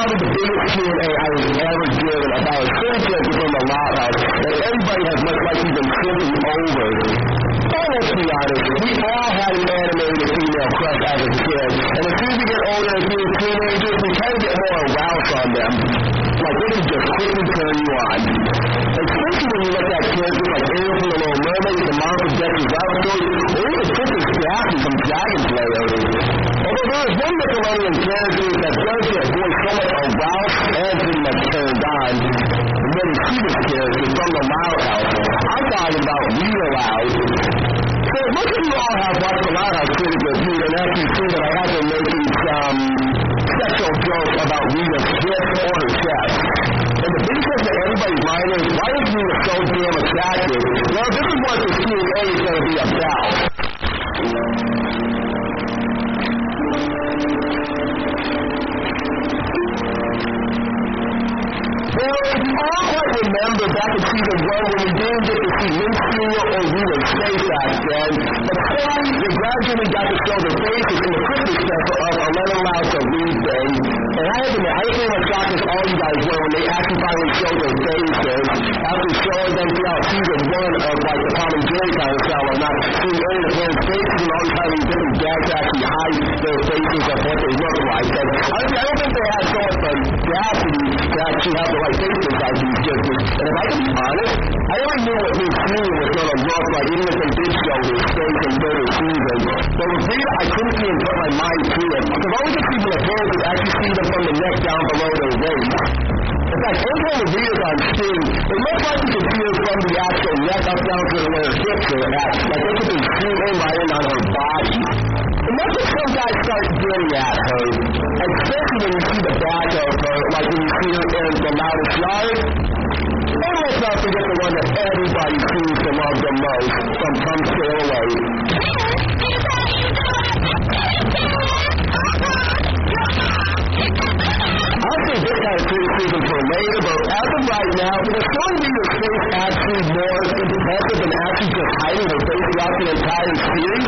probably the biggest Q&A I was ever given about a subject within the Loud House that everybody has much likely been tripping over. And let's be honest, we all had an animated female crush as a kid, and as soon as we get older and being teenagers, we kind of get more aroused on them. Like, they can just quickly turn you on. Especially when you look at characters like Ariel from The Little Mermaid, the mom from Dexter's Laboratory, or even Princess Daphne from Dragon Slayer. Although there is one Nickelodeon character that does get boys so much aroused and pretty much turned on, and then you see this character from the Loud House. I'm talking about Real Loud. So most of you all have watched the Loud House pretty good, and actually see that I have been making some sexual jokes about Rita's hips or her chest. And the big question that everybody's mind is, why is Rita so damn attractive? Well, this is what this Q&A is going to be about. Well, if you all quite remember back in season 1 when we didn't get to see Lynn Sr. or Rita's face back then, but slowly they gradually got to show their faces in the Christmas special of 11 Louds of Wednesday. And I have to admit, I was pretty much shocked as all you guys were when they actually finally showed their faces after showing them throughout season 1 of like the Tom and Jerry kind of style of not seeing any of their faces and always having different gags to actually hide their faces of what they look like. And honestly, I don't think they had so much audacity to actually have the right faces like these characters. And if I can be honest, I already knew what Lynn Sr. was going to look like, even if they did show his face in third season. But with Rita, I couldn't even put my mind to it. Because all we could see from the photos is actually see them from the neck down below their waist. In fact, every time the Rita's on screen, it looks like you can see her from the actual neck up down to where her hips are at. Like they could be zoomed in right in on her body. And that's what some guys start getting at her. Especially when you see the back of her, like when you see her in The Loudest Yard. And let's not forget the one that everybody seems to love the most, from Come Sail Away. I'll say this kind of criticism for later, but as of right now, with showing Rita's face actually more impressive than actually just hiding her face throughout the entire series,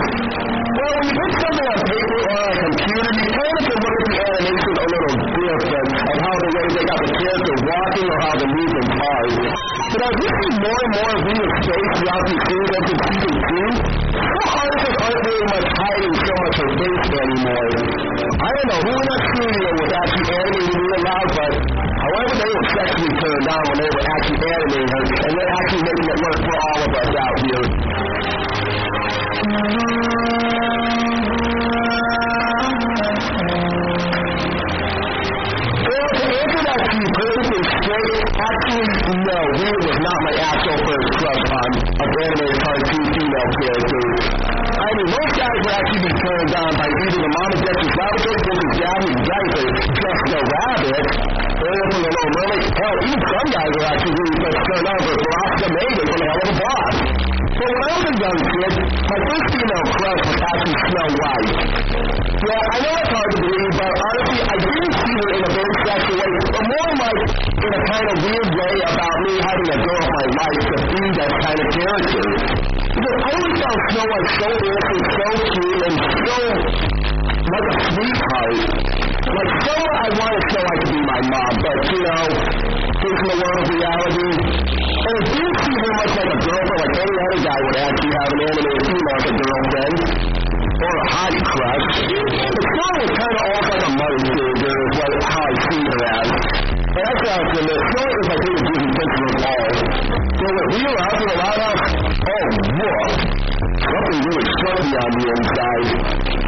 well, when you put something on paper or on a computer, you kind of can look at the animation a little different of how the way they got the character walking or how the movement are. But as we see more and more of Rita's face throughout the series up to season 2, some artists aren't really much hiding so much her face anymore. I don't know who in that studio was actually animating Rita Loud, but however they were sexually turned on when they were actually animating her, and they're actually making it work for all of us out here. Well, to answer that to you perfectly straight, actually, no, Rita was not my actual first crush on of animated cartoon female characters. I mean, most guys would actually be turned on by either the mom of Dexter's Laboratory, Princess Daphne, just the rabbit, Ariel from The Little Mermaid. Hell, even some guys are actually really turned on for WIRLSDA Megan from Hell of a Boss. So when I was a young kid, my first female crush was actually Snow White. Yeah, I know it's hard to believe, but honestly, I didn't see her in a very sexual way, but more like in a kind of weird way about me having a girl of my life to be that kind of character. Because I always found Snow White so innocent, so cute, and so like a sweetheart. Like, someone I wanted Snow White to be my mom, but, you know, facing the world of reality. And it didn't seem very much like a girlfriend, like any other guy would actually have an animated female as a girlfriend. Or a hottie crush. But Snow was kind of almost like a mother figure, is what, how I see her as. And that's how I feel that Snow is my favorite Disney princess of all. So with Real Loud in the Loud House, oh, woof. Something really struck me on the inside.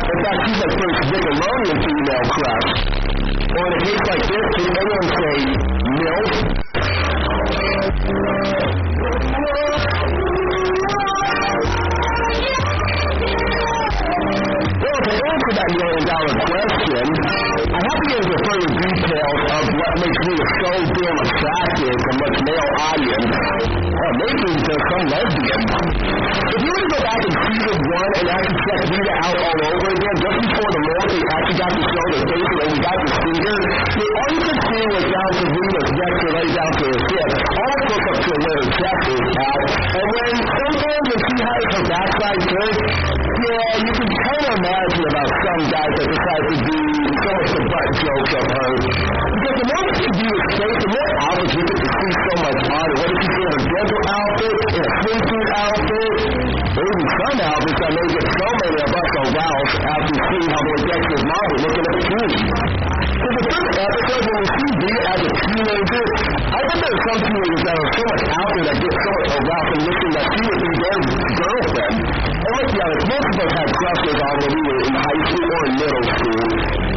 In fact, she's my first Nickelodeon female crush. Or in a case like this, can anyone say MILF? Well, to answer that million-dollar question, I have to get into further details of what makes Rita so damn attractive to much male audience. Or maybe to some lesbians. If you were to go back in season 1 and actually check Rita out all over again, just before the moment they actually got to show their faces and we got to see her, all you could see was down to Rita's neck to right down to her hips, all close up to where her chest is at. And when sometimes when she has her backside turned, yeah, you can kind of imagine about some guys that decide to do so much the butt jokes of her. Because the more you do is space, the more outfits you get to see so much on it. Whether you see in a dental outfit, in a swimsuit outfit, or even some outfits that may get so many of us aroused after seeing how the executive model looking at the TV. So the first episode, when we see me as a teenager, I bet there are some teenagers that are so much out there that get so much aroused and wishing that she would be their girlfriend. And let's be honest, most of us had crushes on when we were in high school or in middle school.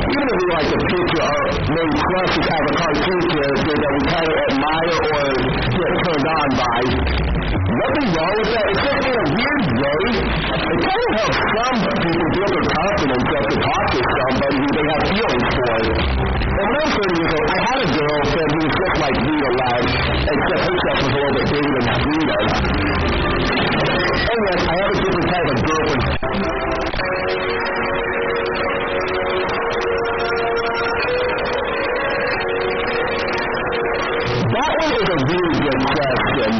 Even if we like to picture our main crushes as a cartoon character that we kind of admire or get turned on by, nothing wrong with that. It's just in a weird way, it kind of helps some people build their confidence just to talk to somebody who they have feelings for. And when I was 30 years old, I had a girlfriend who was just like Rita Lad, except her stuff was a little bit bigger than Rita's. And yes, I have a different type of girlfriend. That one is a really good question.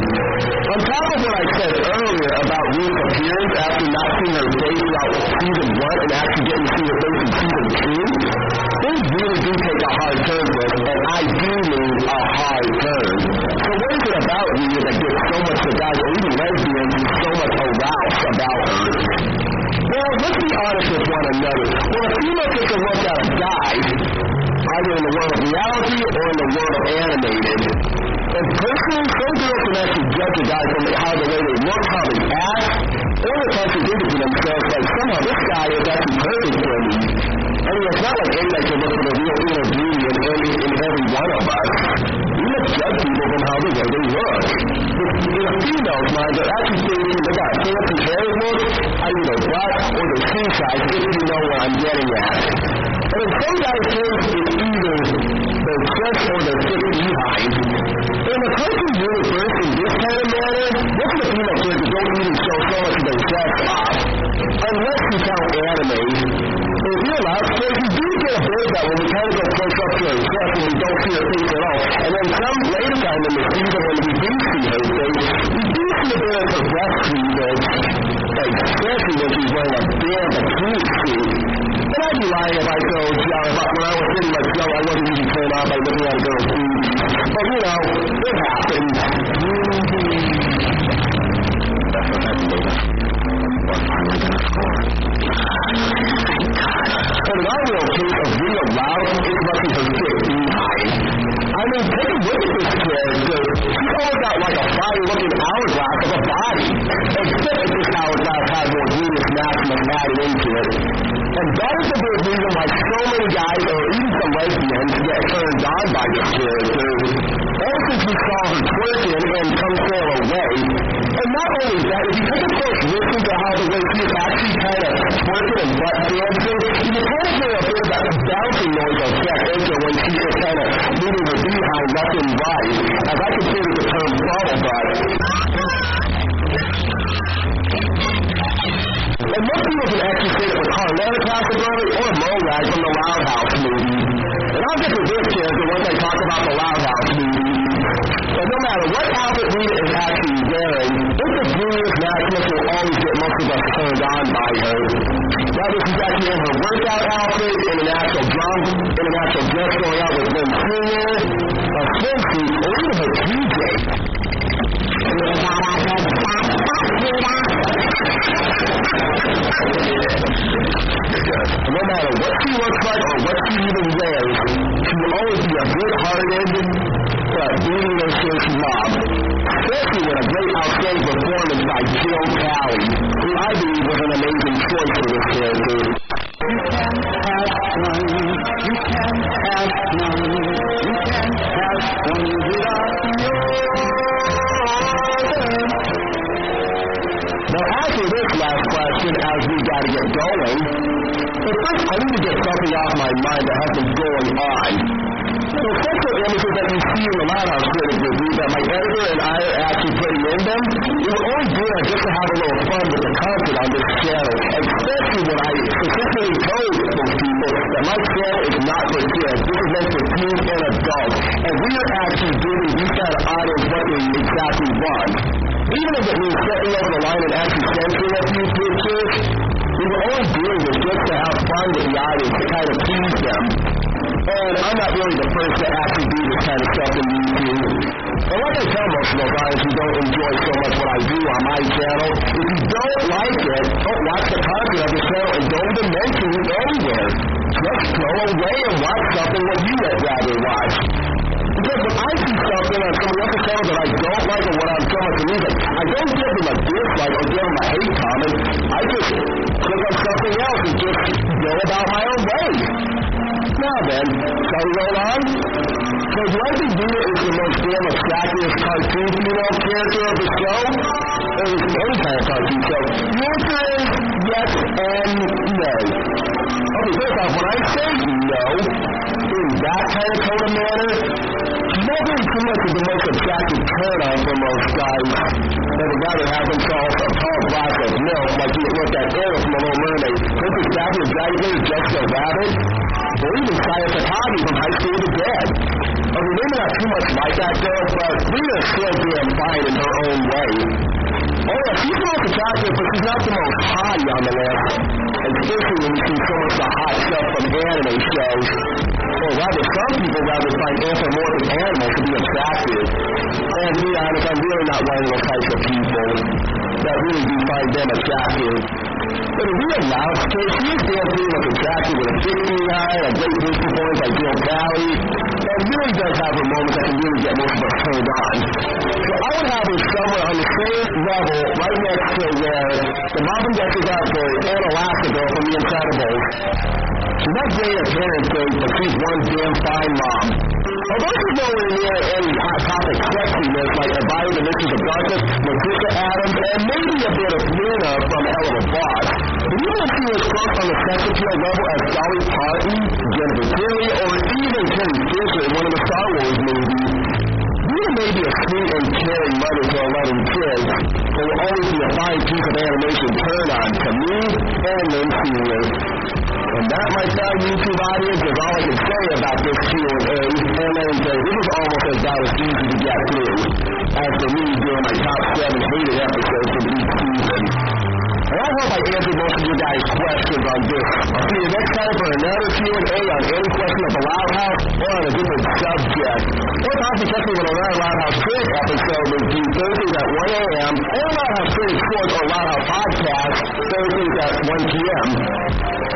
On top of what I said earlier about Rita's appearance after not seeing her face throughout season 1 and actually getting to see her face in season 2, things really do take a hard turn for us, and I do mean a hard turn. So what is it about Rita that gets so much to guys or even lesbians and so much aroused about her? Well, let's be honest with one another. When a female takes a look at a guy, either in the world of reality or in the world of animated, and personally, some girls can actually judge a guy from how the way they look, how they act, or the contradicting to themselves, like somehow this guy is actually perfect for me. I mean, it's not like anybody can look for the real inner beauty in every one of us. We must judge people from how the way they look. In a female's mind, they're actually thinking they got a fancy hair look, either their butt or their shoe size, if you know what I'm getting at. And in some guys' case, it's either their chest or their thick behind. In the cartoon universe, in this kind of manner, most of the female characters don't even show so much of their chest off, unless you count anime. In real life, you do get a bit of that when we kind of go close up to her chest and we don't see her face at all. And then some later time in the season when we do see her face, we do see a bit of her breast cleavage, especially when she's wearing a damn bikini suit. And I'd be lying if I told you about when I was pretty much young, I wasn't even turned on by looking at a girl's boobs. But you know, it happens. That's what happened, baby. What time are we gonna score? And in our real case of Rita Loud, it must be her thick behind. I mean, take a look at this character. She's almost got like a fire-looking hourglass of a body. Except that this hourglass has more Venus Maximus added into it. And that is the big reason why so many guys, or even some lesbians, get turned on by this character. Ever since we saw her twerking and come sail away. And not only that, if you take a close listen to how the way she is actually kind of twerking and butt dancing, you can kind of hear a bit of that bouncing noise of Jack Edgar when she is kind of moving her behind left and right, as I consider the term bubble butt. And most people can actually say that with Carletta possibility or Morag from the Loud House movie. And I'll get to this character once I talk about the Loud House movie. But no matter what outfit Rita is actually wearing, this Venus Maximus will always get most of us turned on by her. Whether she's actually in her workout outfit, in an actual dress going out with Lynn Sr., a swimsuit, or even her PJ. No matter what she looks like or what she even wears, she will always be a good-hearted, beating-her-face mom. Especially with a great outstanding performance by Jill Talley, who I believe was an amazing choice for this character. You can't have one, you can't have none, you can't have one without your other. Now, after this last question, as we got to get going, but first I need to get something off my mind that has been going on. So sexual images that you see in the Loud House critic review that my editor and I are actually putting in them, we were only doing that just to have a little fun with the content on this channel, especially when I specifically told those people that my channel is not for kids. This is meant for teens and adults, and we are actually giving these kind of audience what they exactly want. Even if it means stepping over the line and actually censoring a few pictures, we were only doing this just to have fun with the audience, to kind of tease them. And I'm not really the first to actually do this kind of stuff in YouTube. And like I tell most of those guys who don't enjoy so much what I do on my channel, if you don't like it, don't watch the content of the channel and don't even mention it anywhere. Just go away and watch something that you would rather watch. Because when I see something on somebody else's channel that I don't like or what I'm so much music, I don't give them a dislike or give them a hate comment. I just click on something else and just go about my own way. Now then, shall we roll on? So Leslie Vita is the most damn attractive cartoon female character of the show? Or is it any kind of cartoon show? The answer is yes and no. Okay, first off, when I say no, in that kind of tone of manner, she's not really too much of the most attractive turn-on for most guys. They would rather have themselves a tall glass of milk like you would look at Ariel from The Little Mermaid, Princess Daphne of Dragon Jessica Rabbit, or even Saya Takagi from High School of the Dead. Okay, maybe not too much like that girl, but Rita's still damn fine in her own way. Oh yeah, she's the most attractive, but she's not the most hottie on the list. Especially when you see so much of the hot stuff from anime shows. Or rather, some people rather find anthropomorphic animals to be attractive. And to be honest, I'm really not one of those types of people that really do find them attractive. But in real life, she is damn pretty much attractive with a 15 eye, a great voice performance like Jill Callie, and really does have her moments that can really get most of us turned on. So I would have her somewhere on the same level, right next to where the Mom and Dad is out for Anna Elastigirl from The Incredibles. She's not great at parenting, but she's one damn fine mom. Although she's nowhere near any hot topic sexiness like Elvira the Mistress of Darkness, Patricia Adams, and maybe a bit of Luna from Hell of a Boss, but even if she was close on the sex appeal level as Dolly Parton, Jennifer Tilly, or even Carrie Fisher in one of the Star Wars movies, Luna may be a sweet and caring mother to 11 kids, but will always be a fine piece of animation turn-on to me and Lynn Senior. And that, my fellow YouTube audience, is all I can say about this Q&A. And let me say, this was almost about as easy to get through as for me doing my top 7 hated episodes from each season. And I hope I answered most of you guys' questions on this. I'll see you next time for another Q&A on any question of the Loud House or on a different subject. Or possibly check me with another Loud House Critic episode with you Thursdays at 1 a.m. and Loud House Critic Sports or Loud House Podcast Thursdays at 1 p.m.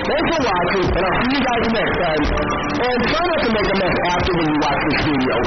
Thanks for watching, and I'll see you guys next time. And try not to make a mess after when you watch this video.